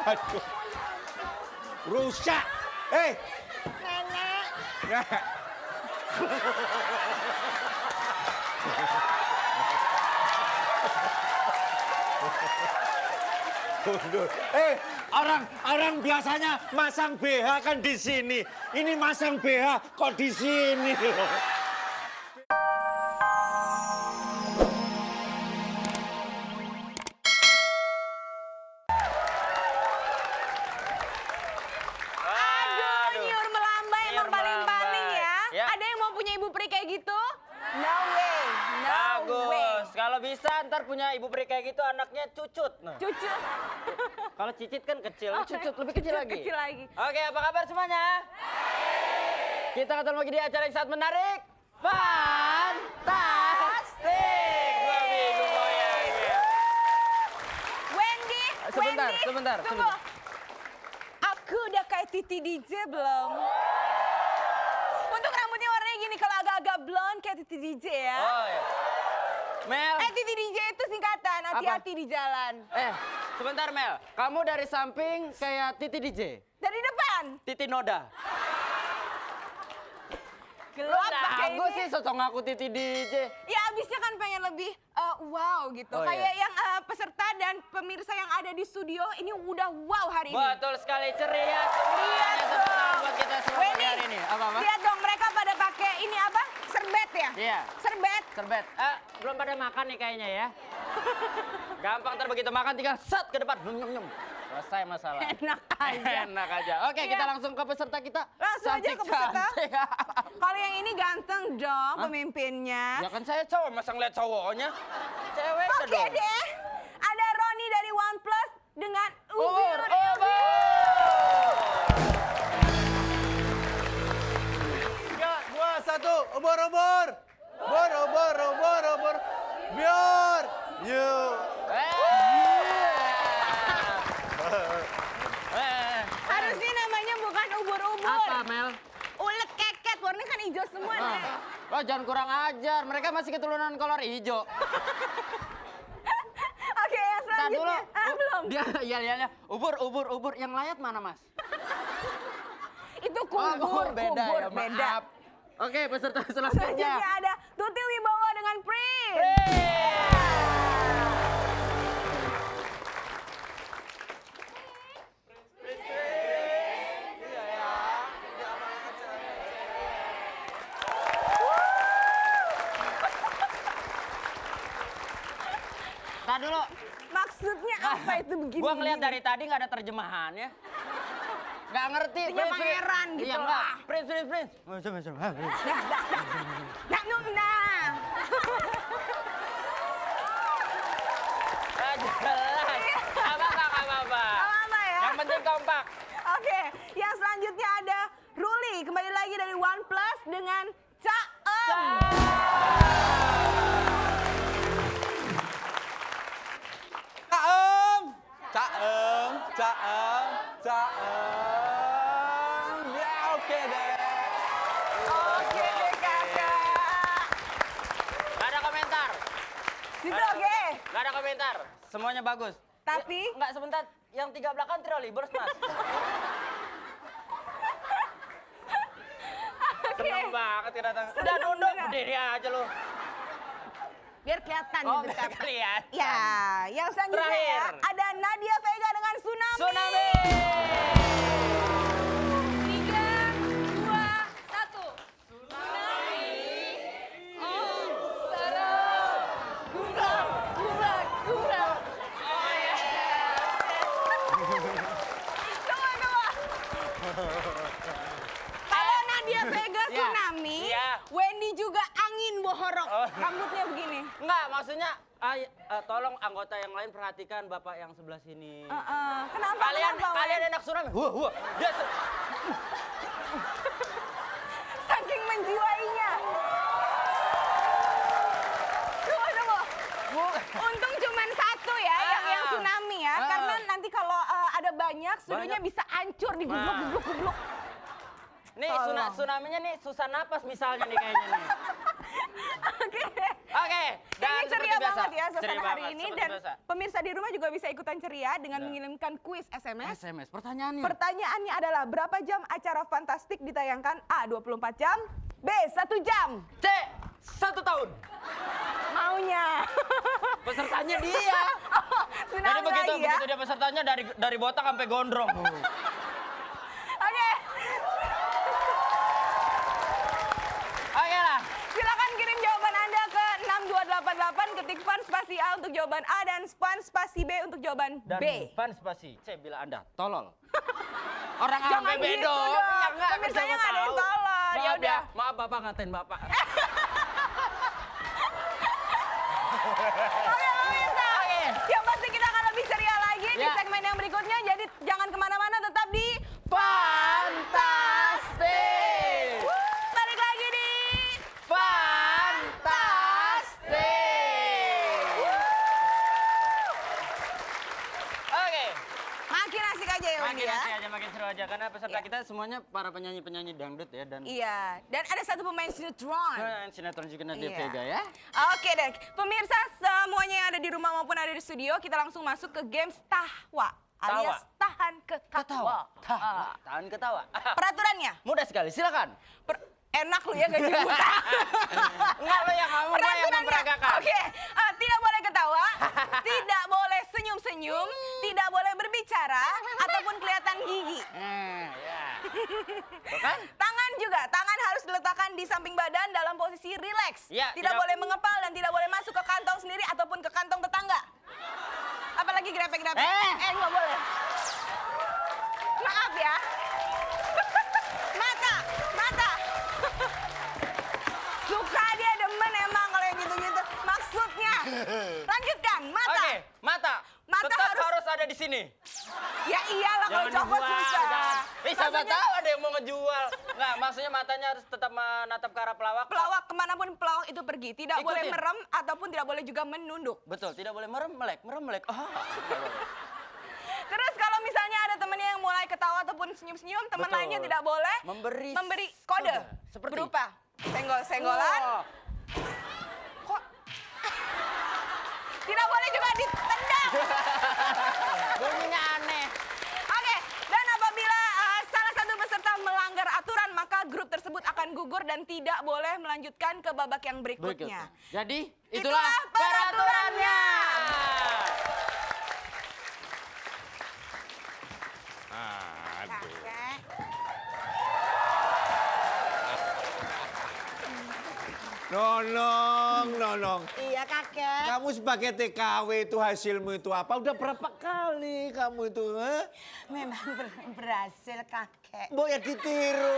Aduh. Rusak. Nenek. Nek. Orang biasanya masang BH kan di sini. Ini masang BH kok di sini loh. Aduh, nyur melambai emang paling-paling ya. Ada yang mau punya ibu peri kayak gitu? No way, no way. Bagus. Kalau bisa ntar punya ibu peri kayak gitu anaknya cucut. Nah. Cucut. Kalau cicit kan kecil, cucut lebih kecil lagi. Kecil lagi. Oke, apa kabar semuanya? Kita ketemu lagi di acara yang sangat menarik. Fantastik. 2 minggu goyangnya. Wendy, Sebentar, Wendy. sebentar, Tunggu. sebentar. Aku udah kayak Titi DJ belum? Untuk rambutnya warnanya gini, kalau agak-agak blonde kayak Titi DJ ya. Oh ya. Mel. Titi DJ itu singkatan, hati-hati di jalan. Sebentar Mel. Kamu dari samping kayak Titi DJ. Dari depan. Titi Noda. Gelap pakai Aku ini. sih sosok ngaku Titi DJ. Ya abisnya kan pengen lebih wow gitu. Oh, Kayak iya. yang peserta dan pemirsa yang ada di studio ini udah wow hari ini. Betul sekali, ceria semuanya. Lihat Tepuk tangan dong. buat kita semua Wendy, hari ini. Apa-apa? lihat dong mereka pada pakai ini apa? Serbet ya? Iya. Serbet. Serbet. Belum pada makan nih kayaknya ya. Gampang ntar begitu makan tinggal set ke depan. Nyum. Selesai masalah. Enak aja. Enak aja. Oke, Iya. kita langsung ke peserta kita. Langsung aja ke peserta. Cantik. Kalau yang ini ganteng dong pemimpinnya. Ya kan saya cowok, masa ngeliat cowoknya? Cewek Oke deh. Ada Roni dari OnePlus dengan Ubur. Tiga, dua, satu, ubur. Ubur. Biar. Yuk. Harusnya namanya bukan ubur-ubur. Apa Mel? Ulet keket, warnanya kan hijau semua nih. Lo jangan kurang ajar, mereka masih keturunan kolor hijau. Oke, yang Ntar dulu. selanjutnya. Belum. Dia, iya. Ubur. Yang layat mana, Mas? Itu kubur, beda kubur, ya, beda. maaf. Oke, peserta Selanjutnya selanjutnya. ada Tuti Wibowo dengan Prince. Ntar dulu. Maksudnya apa itu begini? Gua ngeliat dari tadi nggak ada terjemahannya. Nggak ngerti. Artinya pangeran gitu Iya, lah. enggak. Prince. Nah, nah. Jelas. Apa-apa. Apa ya? Yang penting kompak. Oke, yang selanjutnya ada Ruli. Kembali lagi dari OnePlus dengan Caem. Caem. Ya oke deh. Oke deh kakak. Nggak ada komentar. Situ oke. Nggak ada komentar. Semuanya bagus. Tapi Nggak sebentar. Yang 3 belakang Trolleybus, Mas. Seneng banget kedatangan. Udah Seneng nunduk, bener. berdiri aja lu. biar kelihatan Oh, gitu biar kan. kelihatan. Ya, yang selanjutnya ya, Terakhir. ada Nadia Vega dengan Tsunami. Tsunami. 3, 2, 1. Tsunami. Oh, serem. Gurau. Oh ya. Tunggu. Kalau Nadia Vega Ya, Tsunami, iya. Wendy juga angin bohorok. Oh. Rambutnya begini. Enggak, maksudnya tolong anggota yang lain perhatikan Bapak yang sebelah sini. Kenapa? Kalian Kenapa, Wen? enak tsunami. Wah. Dia Saking menjiwainya. Tunggu. Untung cuman satu ya, yang tsunami ya. Karena nanti kalau ada banyak, studionya bisa hancur, digublok. Nih Tolong. tsunaminya nih susah napas misalnya nih kayaknya nih. Oke. Oke. Kayaknya ceria banget ya suasana Ceria hari banget, ini. seperti Dan biasa. pemirsa di rumah juga bisa ikutan ceria dengan Ya. mengirimkan kuis SMS. SMS, pertanyaannya. Pertanyaannya adalah berapa jam acara fantastik ditayangkan? A. 24 jam. B. 1 jam. C. 1 tahun. Maunya. Pesertanya dia. Jadi Tsunami begitu lagi ya. begitu dia pesertanya dari botak sampai gondrong. Oke. Oke lah. Silakan kirim jawaban Anda ke 6288, ketik fun spasi A untuk jawaban A dan fun spasi B untuk jawaban Dan B. fans spasi C bila Anda tolol. Orang Jangan APB gitu dong. dong. Ya enggak, Pemirsanya siapa nggak ada yang tahu. tolol. Ya Maaf udah. Maaf Bapak ngatain Bapak. Oke, pemirsa. Oke. Yang pasti kita akan lebih ceria lagi di Ya. segmen yang berikutnya. Jadi jangan kemana-mana, tetap di Fantastik. Balik lagi di Fantastik. Oke. Makin asik aja ya, Wendy Makin ya. asik aja, makin seru aja karena peserta Ya. kita semuanya para penyanyi-penyanyi dangdut ya dan Iya, dan ada satu pemain sinetron. sinetron juga Nadia Iya. Vega ya. Oke deh, pemirsa semuanya yang ada di rumah maupun ada di studio, kita langsung masuk ke games tahwa alias tahan ketawa. Tahan ketawa. Peraturannya, Mudah sekali, silakan. enak lu ya gaji buta. Enggak lo yang kamu, gue yang memperagakan. Oke, tidak boleh ketawa, tidak boleh senyum-senyum, tidak boleh berbicara, ataupun kelihatan gigi. Ya. Tuh kan? Tangan juga, tangan harus diletakkan di samping badan dalam posisi rileks. Ya, tidak tidak- boleh mengepal dan tidak boleh masuk ke kantong sendiri ataupun ke kantong tetangga. Apalagi grepe-grepe. Nggak boleh. Maaf ya. Mata, mata. Suka dia demen emang kalau yang gitu-gitu. Maksudnya. Lanjutkan, mata. Oke, mata. Mata Tetap harus- harus ada di sini. Ya iyalah kalau Jangan copot dibuang, susah. jangan. Siapa Maksudnya- tahu ada yang mau ngejual. Nggak, maksudnya matanya harus tetap menatap ke arah pelawak. Pelawak kemanapun pelawak itu pergi, tidak boleh Ikutin. merem ataupun tidak boleh juga menunduk. Betul, tidak boleh merem melek. Oh, nggak boleh. Terus kalau misalnya ada temennya yang mulai ketawa ataupun senyum-senyum, teman Betul. lainnya tidak boleh Memberi kode seperti berupa senggol-senggolan. Wah. Kok tidak boleh juga ditendang. Bunyinya aneh. Oke, dan apabila salah satu peserta melanggar aturan, maka grup tersebut akan gugur dan tidak boleh melanjutkan ke babak yang berikutnya. Jadi, Itulah itulah peraturannya. Kakek. Nonong. Iya kakek. Kamu sebagai TKW itu hasilmu itu apa? Udah berapa kali kamu itu? Memang berhasil kakek. Mbok ya ditiru.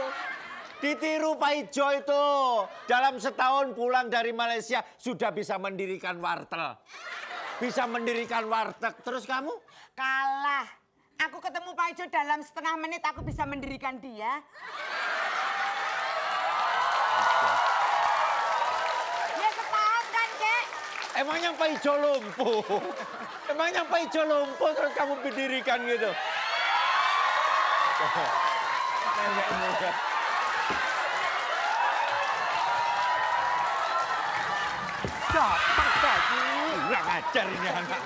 Ditiru Pak Ijo itu. Dalam setahun pulang dari Malaysia sudah bisa mendirikan wartel. Bisa mendirikan warteg. Terus kamu? Kalah. Aku ketemu Pak Ijo dalam setengah menit aku bisa mendirikan dia. Ya setahun kan, Kek? Emangnya Pak Ijo lumpuh? Emangnya Pak Ijo lumpuh terus kamu berdirikan gitu? Nenekmu ya. Dapat lagi. Kurang ajar ini anak.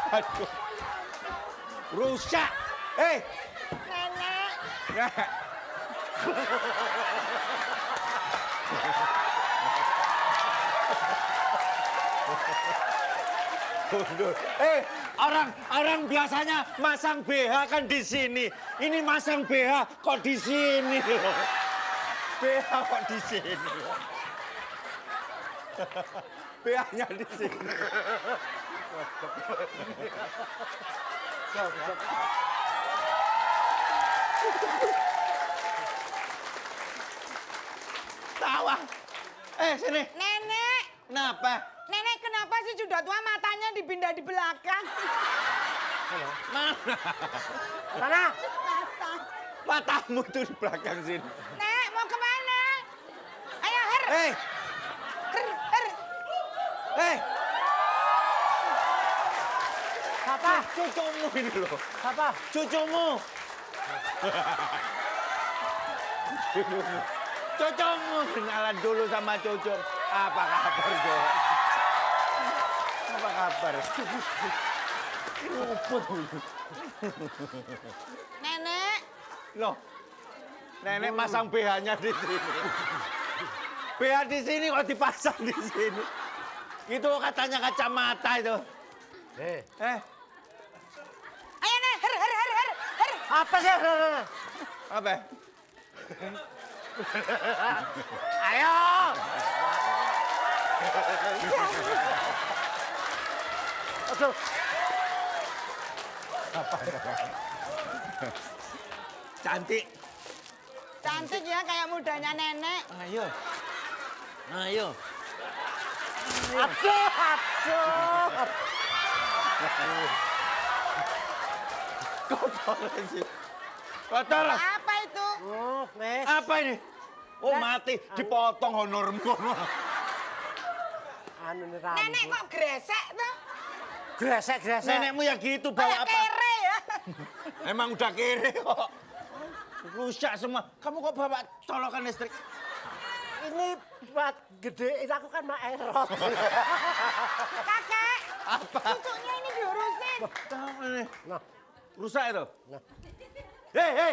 Aduh. Rusak. Nenek. Nek. Mundur. Orang biasanya masang BH kan di sini. Ini masang BH kok di sini loh. BH kok di sini. BH-nya di sini. Tawa. Sini. Nenek. Kenapa? Nenek kenapa sih sudah tua matanya dipindah di belakang? Mana? Mana? Matamu tuh di belakang sini. Nek, mau kemana? Ayo, Her. Hei, Her. hei. Papa. Cucumu ini loh. Papa. Cucumu. Cucumu. Cucung, kenalan dulu sama Cucung. Apa kabar, Jo? Apa kabar? Nenek, Loh, nenek masang BH-nya di sini. BH di sini kok dipasang di sini. Itu katanya kacamata itu. Eh, ayo nek, her. Apa sih? apa? Ayo. Aduh. Cantik. Cantik ya kayak mudanya nenek. Ayo. Ayo. Aduh. Kotor sih. Kotor. Apa itu? Wes. Apa ini? Oh, mati. Dipotong honormu. Anu nih rambut. Nenek kok gresek tuh? Gresek. Nenekmu ya gitu bawa Kayak apa? kere ya. Emang udah kere kok. Rusak semua. Kamu kok bawa colokan listrik? Ini buat gede, itu aku kan mak erot. Kakek, Apa? cucunya ini diurusin. Tahu ini. Nah, Rusak itu? Nah. Hei.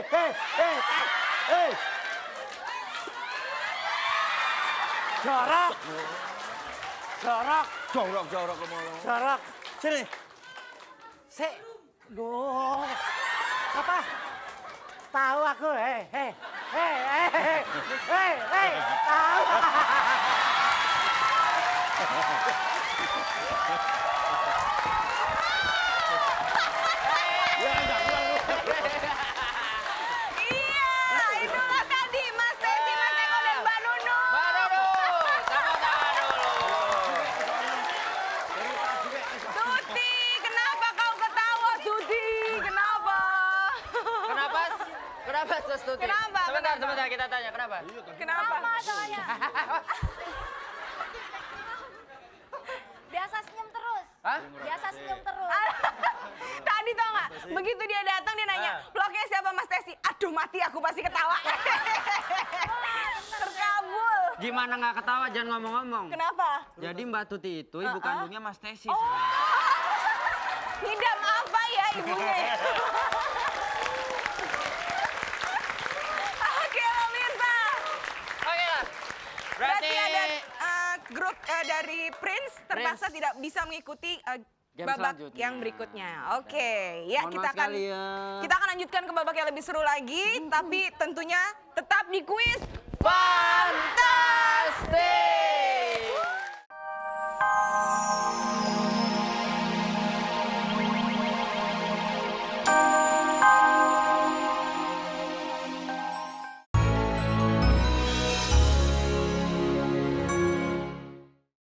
jorok. Jorok kemana? Jorok. Sini. Sik. Loh. Apa? Tahu aku, hei. Tahu. Ya, enggak pulang. Iya, itulah tadi Mas Tesi, Mas Eko dan Mbak Nunu. Tuti, kenapa kau ketawa, Tuti? Kenapa? Kenapa, Sus Tuti? Kenapa? Sebentar, kita tanya, kenapa? Kenapa? Biasa senyum terus. Hah? Biasa senyum terus. Tadi tau nggak? Begitu dia datang dia nanya, vlognya siapa Mas Tesi? Aduh mati aku pasti ketawa. Terkabul. Gimana nggak ketawa, jangan ngomong-ngomong. Kenapa? Jadi Mbak Tuti itu ibu kandungnya Mas Tesi. Ngidam apa ya ibunya? Oke pemirsa. Oke lah. Berarti ada grup dari Prince terpaksa Prince. tidak bisa mengikuti Game babak selanjutnya. yang berikutnya. Oke, ya Mohon kita maaf akan sekali ya. kita akan lanjutkan ke babak yang lebih seru lagi, tapi tentunya tetap di kuis Fantastic!